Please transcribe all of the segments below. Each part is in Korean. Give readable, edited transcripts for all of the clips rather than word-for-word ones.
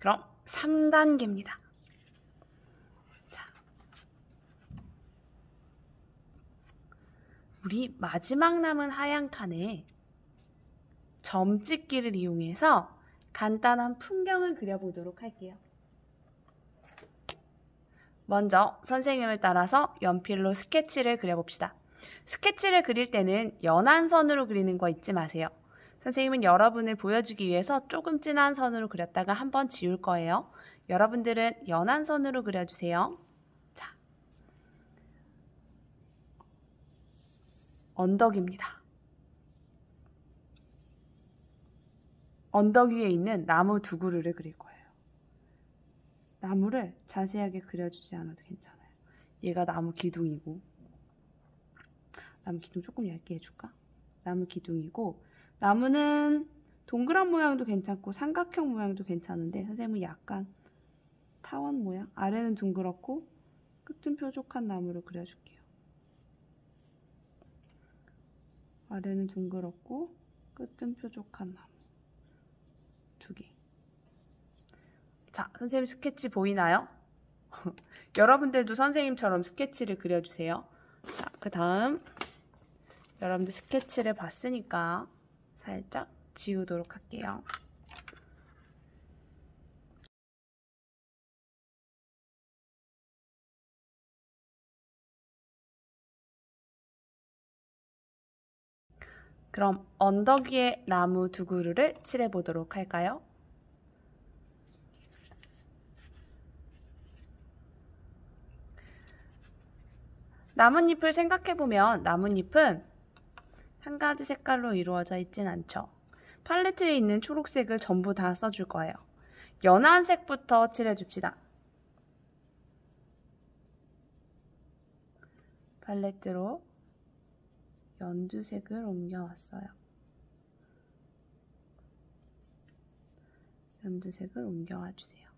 그럼 3단계입니다. 자, 우리 마지막 남은 하얀 칸에 점찍기를 이용해서 간단한 풍경을 그려보도록 할게요. 먼저 선생님을 따라서 연필로 스케치를 그려봅시다. 스케치를 그릴 때는 연한 선으로 그리는 거 잊지 마세요. 선생님은 여러분을 보여주기 위해서 조금 진한 선으로 그렸다가 한번 지울 거예요. 여러분들은 연한 선으로 그려주세요. 자, 언덕입니다. 언덕 위에 있는 나무 두 그루를 그릴 거예요. 나무를 자세하게 그려주지 않아도 괜찮아요. 얘가 나무 기둥이고, 나무 기둥 조금 얇게 해줄까? 나무 기둥이고, 나무는 동그란 모양도 괜찮고 삼각형 모양도 괜찮은데 선생님은 약간 타원 모양, 아래는 둥그렇고 끝은 뾰족한 나무를 그려줄게요. 아래는 둥그렇고 끝은 뾰족한 나무 두 개. 자, 선생님 스케치 보이나요? 여러분들도 선생님처럼 스케치를 그려주세요. 자, 그 다음 여러분들 스케치를 봤으니까 살짝 지우도록 할게요. 그럼 언덕 위에 나무 두 그루를 칠해보도록 할까요? 나뭇잎을 생각해보면 나뭇잎은 한 가지 색깔로 이루어져 있진 않죠. 팔레트에 있는 초록색을 전부 다 써줄 거예요. 연한 색부터 칠해줍시다. 팔레트로 연두색을 옮겨왔어요. 연두색을 옮겨와 주세요.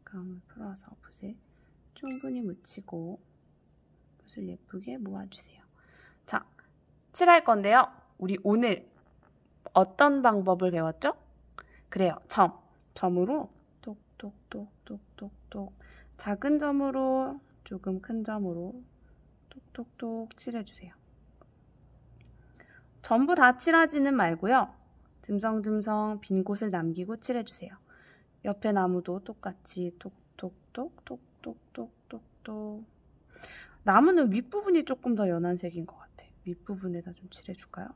감을 풀어서 붓에 충분히 묻히고 붓을 예쁘게 모아주세요. 자, 칠할 건데요. 우리 오늘 어떤 방법을 배웠죠? 그래요. 점으로 톡톡톡톡톡톡 작은 점으로 조금 큰 점으로 톡톡톡 칠해주세요. 전부 다 칠하지는 말고요. 듬성듬성 빈 곳을 남기고 칠해주세요. 옆에 나무도 똑같이 톡톡톡톡톡톡톡톡. 나무는 윗부분이 조금 더 연한 색인 것 같아. 윗부분에다 좀 칠해줄까요?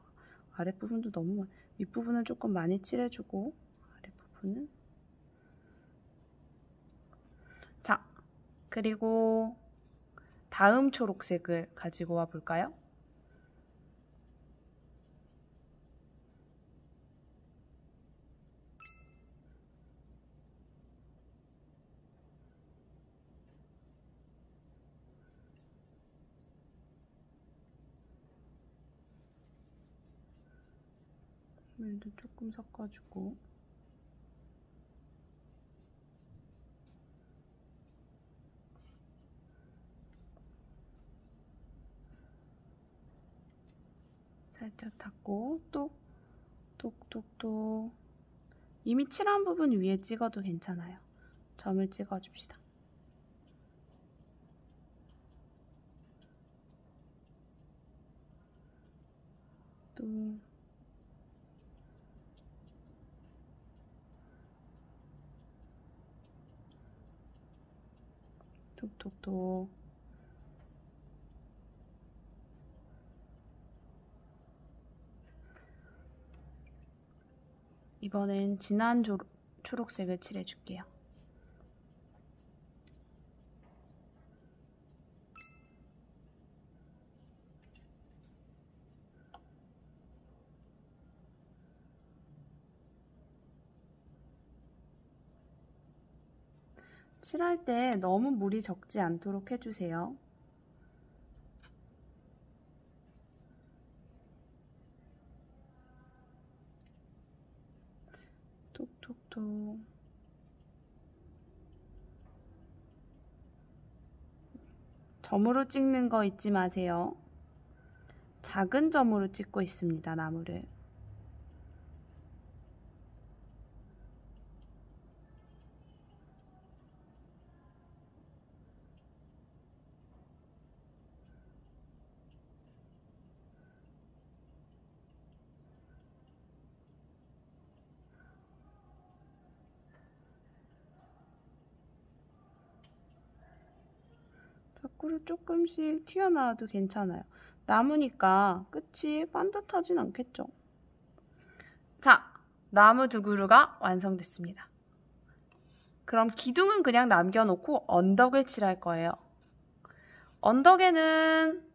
아랫부분도 너무 윗부분은 조금 많이 칠해주고 아랫부분은 자, 그리고 다음 초록색을 가지고 와 볼까요? 물도 조금 섞어주고 살짝 닦고 또 톡톡톡 이미 칠한 부분 위에 찍어도 괜찮아요. 점을 찍어줍시다. 또 톡톡톡 이번엔 진한 초록색을 칠해줄게요. 칠할 때 너무 물이 적지 않도록 해주세요. 톡톡톡 점으로 찍는 거 잊지 마세요. 작은 점으로 찍고 있습니다, 나무를. 옆으로 조금씩 튀어나와도 괜찮아요. 나무니까 끝이 반듯하진 않겠죠. 자, 나무 두 그루가 완성됐습니다. 그럼 기둥은 그냥 남겨놓고 언덕을 칠할 거예요. 언덕에는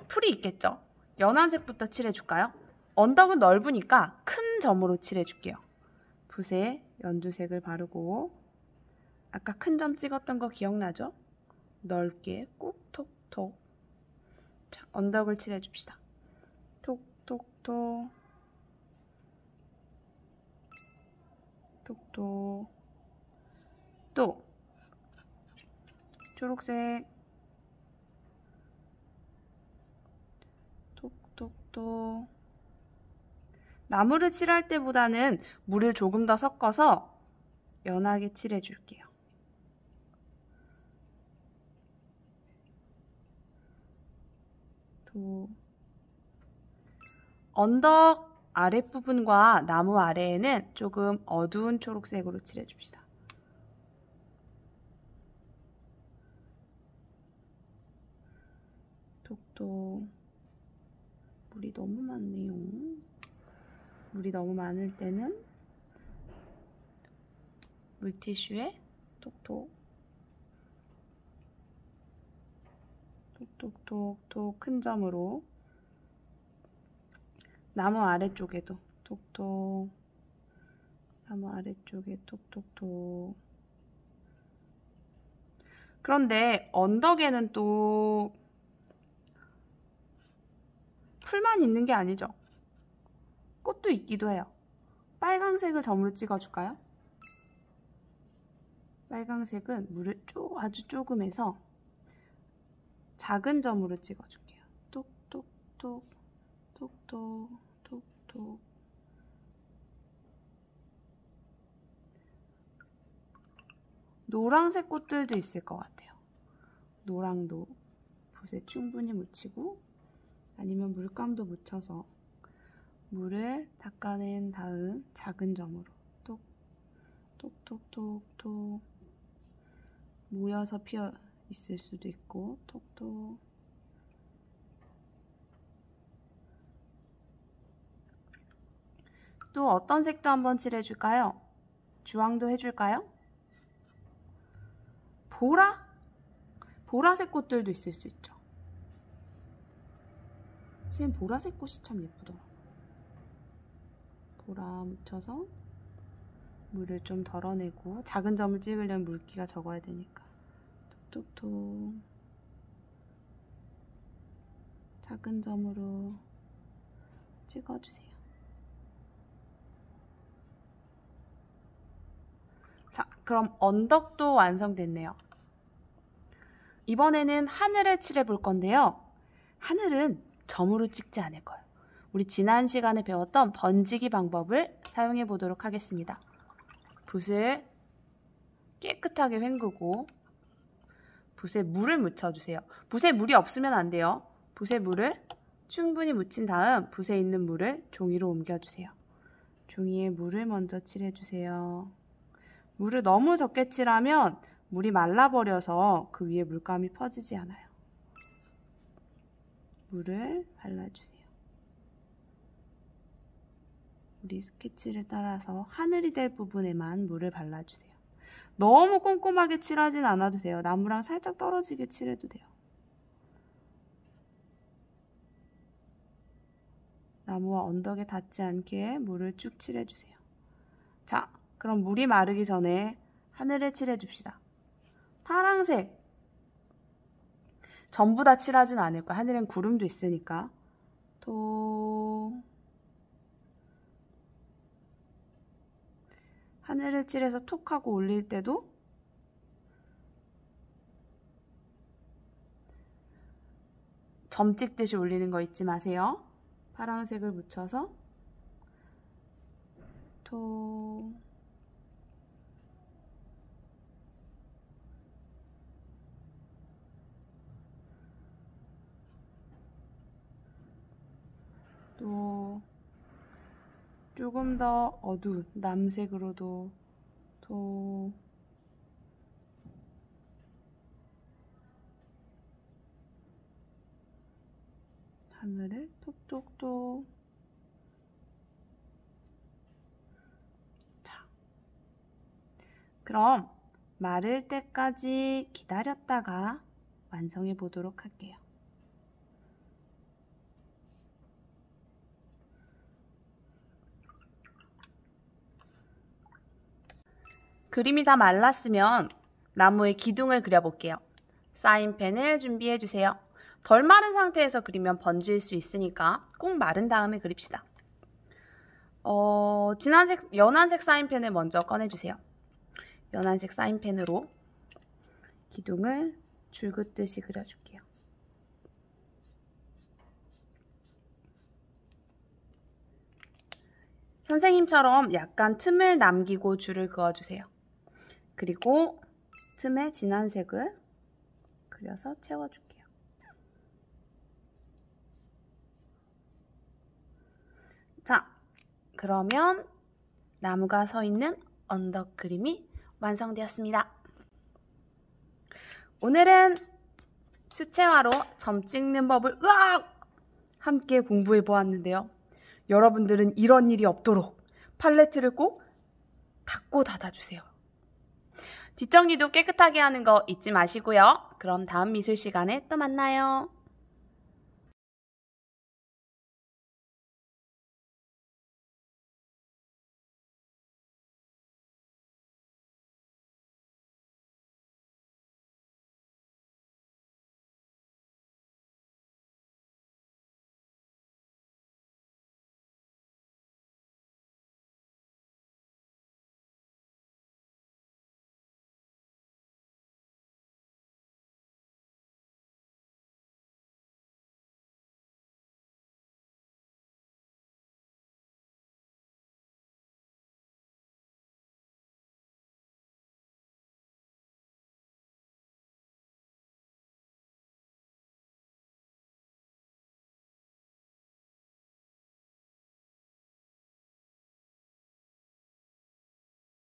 풀이 있겠죠. 연한색부터 칠해줄까요? 언덕은 넓으니까 큰 점으로 칠해줄게요. 붓에 연두색을 바르고 아까 큰 점 찍었던 거 기억나죠? 넓게 꾹 톡톡. 자, 언덕을 칠해줍시다. 톡톡톡 톡톡. 또 초록색 톡톡톡. 나무를 칠할 때보다는 물을 조금 더 섞어서 연하게 칠해줄게요. 언덕 아랫부분과 나무 아래에는 조금 어두운 초록색으로 칠해줍시다. 톡톡. 물이 너무 많네요. 물이 너무 많을 때는 물티슈에 톡톡 톡톡톡톡 큰 점으로 나무 아래쪽에도 톡톡, 나무 아래쪽에 톡톡톡. 그런데 언덕에는 또 풀만 있는 게 아니죠. 꽃도 있기도 해요. 빨강색을 점으로 찍어줄까요? 빨강색은 물을 아주 조금 해서 작은 점으로 찍어줄게요. 톡톡톡 톡톡 톡톡. 노란색 꽃들도 있을 것 같아요. 노랑도 붓에 충분히 묻히고 아니면 물감도 묻혀서 물을 닦아낸 다음 작은 점으로 톡톡톡톡. 모여서 피어 있을 수도 있고 톡톡. 또 어떤 색도 한번 칠해줄까요? 주황도 해줄까요? 보라색 꽃들도 있을 수 있죠. 선생님 보라색 꽃이 참 예쁘더라. 보라 묻혀서 물을 좀 덜어내고 작은 점을 찍으려면 물기가 적어야 되니까 톡톡톡. 작은 점으로 찍어주세요. 자, 그럼 언덕도 완성됐네요. 이번에는 하늘을 칠해 볼 건데요. 하늘은 점으로 찍지 않을 거예요. 우리 지난 시간에 배웠던 번지기 방법을 사용해 보도록 하겠습니다. 붓을 깨끗하게 헹구고 붓에 물을 묻혀주세요. 붓에 물이 없으면 안 돼요. 붓에 물을 충분히 묻힌 다음 붓에 있는 물을 종이로 옮겨주세요. 종이에 물을 먼저 칠해주세요. 물을 너무 적게 칠하면 물이 말라버려서 그 위에 물감이 퍼지지 않아요. 물을 발라주세요. 우리 스케치를 따라서 하늘이 될 부분에만 물을 발라주세요. 너무 꼼꼼하게 칠하진 않아도 돼요. 나무랑 살짝 떨어지게 칠해도 돼요. 나무와 언덕에 닿지 않게 물을 쭉 칠해주세요. 자, 그럼 물이 마르기 전에 하늘을 칠해줍시다. 파랑색. 전부 다 칠하진 않을 거야. 하늘엔 구름도 있으니까. 하늘을 칠해서 톡 하고 올릴 때도 점 찍듯이 올리는 거 잊지 마세요. 파란색을 묻혀서 톡. 또 조금 더 어두운 남색으로도 톡. 하늘을 톡톡톡. 자, 그럼 마를 때까지 기다렸다가 완성해 보도록 할게요. 그림이 다 말랐으면 나무의 기둥을 그려볼게요. 사인펜을 준비해 주세요. 덜 마른 상태에서 그리면 번질 수 있으니까 꼭 마른 다음에 그립시다. 연한색 사인펜을 먼저 꺼내주세요. 연한색 사인펜으로 기둥을 줄 긋듯이 그려줄게요. 선생님처럼 약간 틈을 남기고 줄을 그어주세요. 그리고 틈에 진한 색을 그려서 채워줄게요. 자, 그러면 나무가 서 있는 언덕 그림이 완성되었습니다. 오늘은 수채화로 점 찍는 법을 함께 공부해 보았는데요. 여러분들은 이런 일이 없도록 팔레트를 꼭 닫고 닫아주세요. 뒷정리도 깨끗하게 하는 거 잊지 마시고요. 그럼 다음 미술 시간에 또 만나요.